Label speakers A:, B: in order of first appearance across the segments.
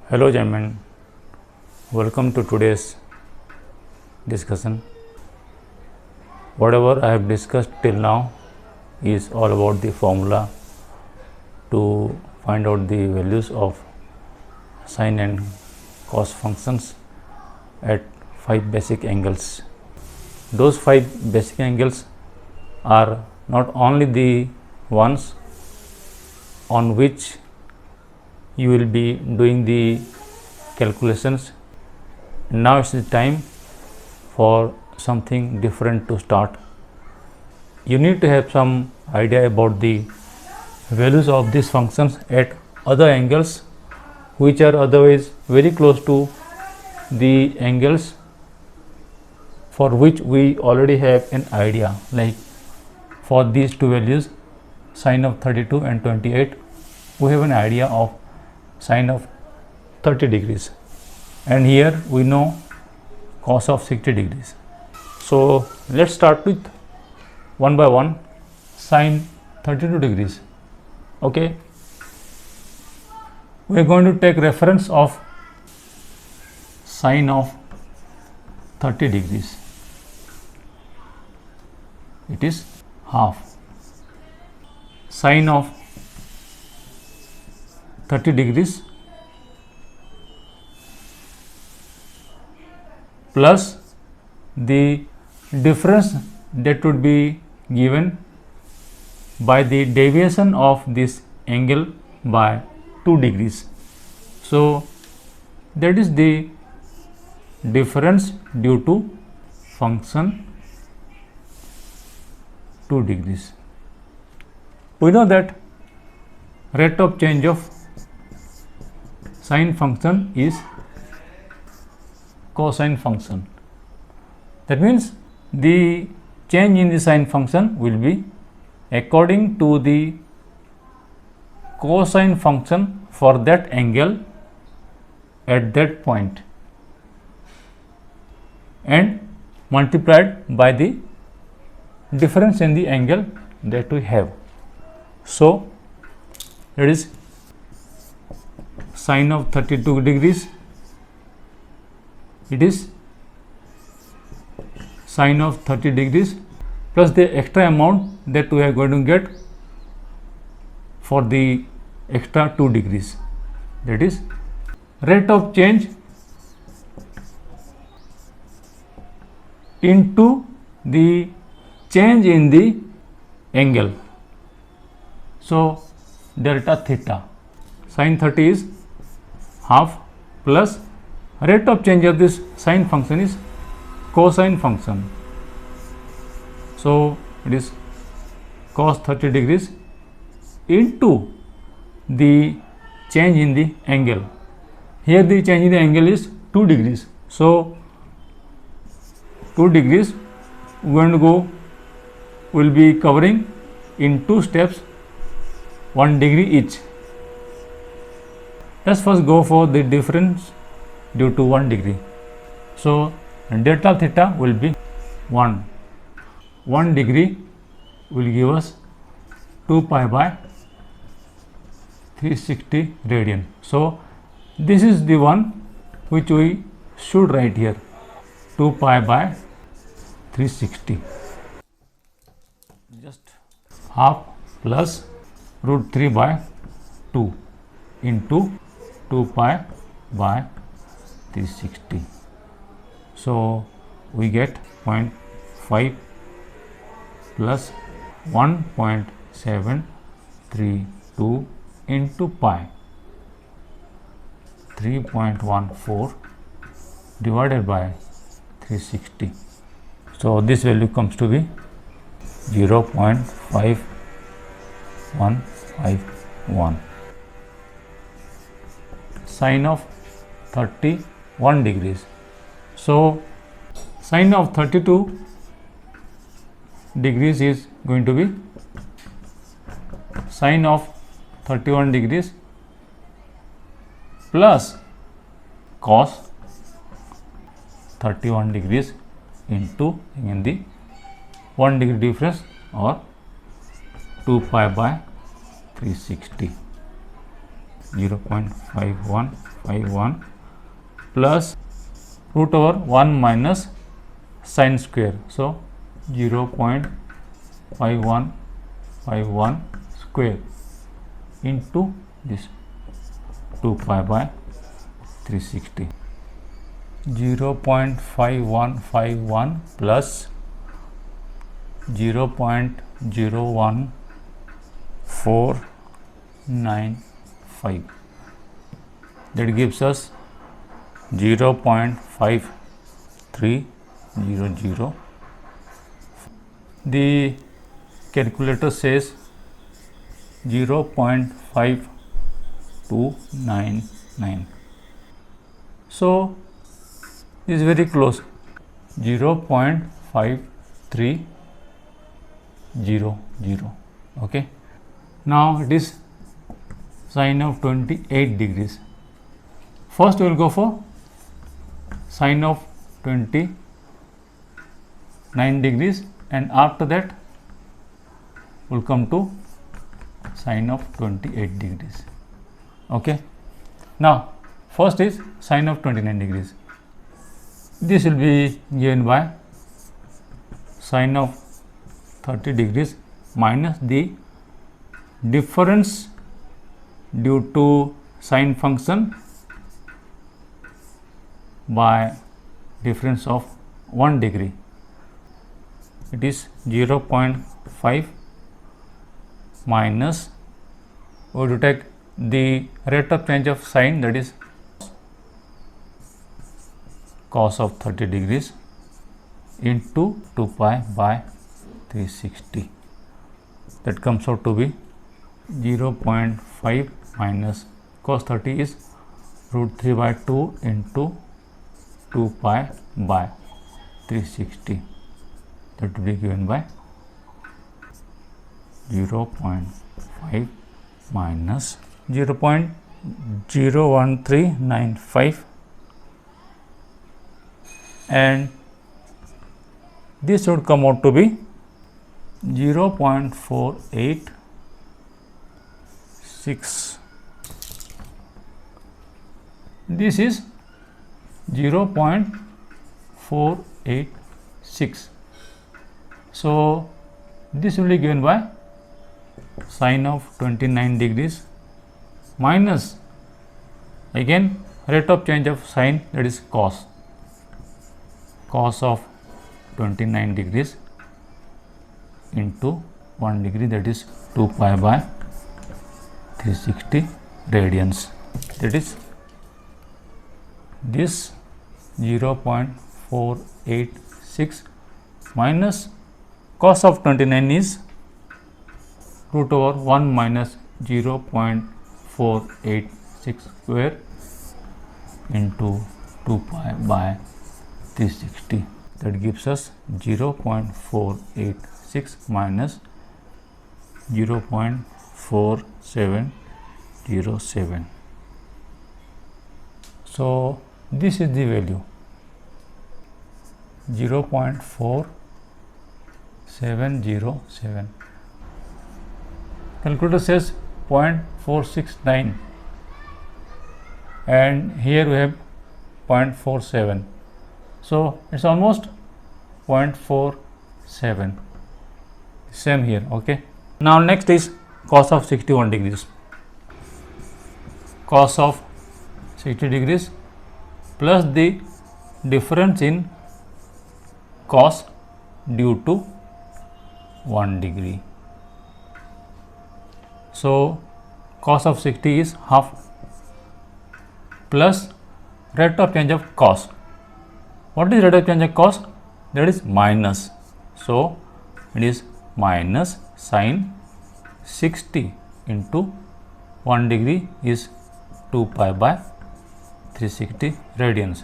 A: Hello gentlemen, welcome to today's discussion. Whatever I have discussed till now is all about the formula to find out the values of sine and cos functions at 5 basic angles. Those 5 basic angles are not only the ones on which you will be doing the calculations. Now it's the time for something different to start. You need to have some idea about the values of these functions at other angles which are otherwise very close to the angles for which we already have an idea. Like for these two values, sine of 32 and 28, we have an idea of sine of 30 degrees, and here we know cos of 60 degrees. So let's start with one by one. Sine 32 degrees. Okay, we are going to take reference of sine of 30 degrees. It is half. Sine of 30 degrees plus the difference that would be given by the deviation of this angle by 2 degrees. So that is the difference due to function 2 degrees. We know that rate of change of sine function is cosine function. That means the change in the sine function will be according to the cosine function for that angle at that point and multiplied by the difference in the angle that we have. So it is sine of 32 degrees, it is sine of 30 degrees plus the extra amount that we are going to get for the extra 2 degrees, that is rate of change into the change in the angle. So delta theta, sine 30 is half plus rate of change of this sine function is cosine function. So it is cos 30 degrees into the change in the angle. Here the change in the angle is 2 degrees. So 2 degrees will be covering in 2 steps 1 degree each. Let's first go for the difference due to 1 degree. So delta theta will be 1. 1 degree will give us 2 pi by 360 radian. So this is the one which we should write here, 2 pi by 360. Just half plus root 3 by 2 into 2 pi by 360. So we get 0.5 plus 1.732 into pi, 3.14 divided by 360. So this value comes to be 0.5151. Sine of 31 degrees. So sine of 32 degrees is going to be sine of 31 degrees plus cos 31 degrees into again the 1 degree difference or 2 pi by 360. 0.5151 plus root over 1 minus sine square. So 0.5151 square into this 2 pi by 360. 0.5151 plus 0.01495, that gives us 0.5300. The calculator says 0.5299. So this is very close, 0.5300. Okay, now it is sine of 28 degrees. First we will go for sine of 29 degrees, and after that we will come to sine of 28 degrees. Okay, now first is sine of 29 degrees. This will be given by sine of 30 degrees minus the difference due to sine function by difference of 1 degree. It is 0.5 minus, we have to take the rate of change of sine, that is cos of 30 degrees into 2 pi by 360. That comes out to be 0.5 minus cos 30 is root 3 by 2 into 2 pi by 360. That will be given by 0.5 minus 0.01395, and this would come out to be 0.486. This is 0.486. So this will be given by sine of 29 degrees minus again rate of change of sine, that is cos of 29 degrees into 1 degree, that is 2 pi by 360 radians. That is this 0.486 minus cos of 29 is root over 1 minus 0.486 square into 2 pi by 360. That gives us 0.486 minus 0.4707. So this is the value, 0.4707. Calculator says 0.469 and here we have 0.47. So it's almost 0.47, same here. Okay, now next is cos of 61 degrees. Cos of 60 degrees plus the difference in cos due to 1 degree. So cos of 60 is half plus rate of change of cos. What is rate of change of cos? That is minus. So it is minus sine 60 into 1 degree is 2 pi by 360 radians.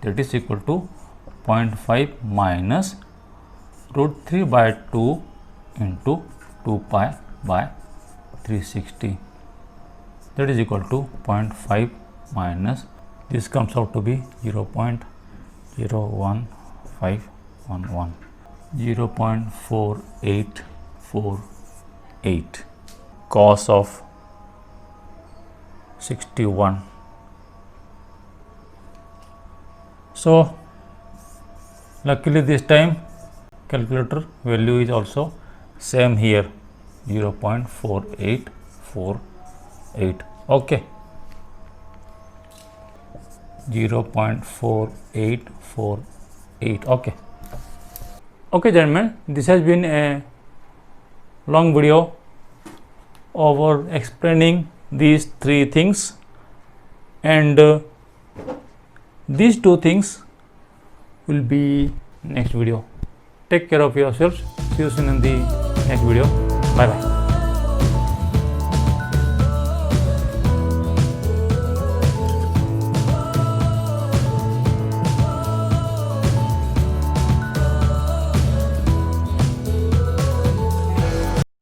A: That is equal to 0.5 minus root 3 by 2 into 2 pi by 360. That is equal to 0.5 minus, this comes out to be 0.01511, 0.4848. Cos of 61. So luckily this time calculator value is also same here, 0.4848. okay, 0.4848. Okay gentlemen, this has been a long video over explaining these three things, and these two things will be next video. Take care of yourselves. See you soon in the next video. Bye bye.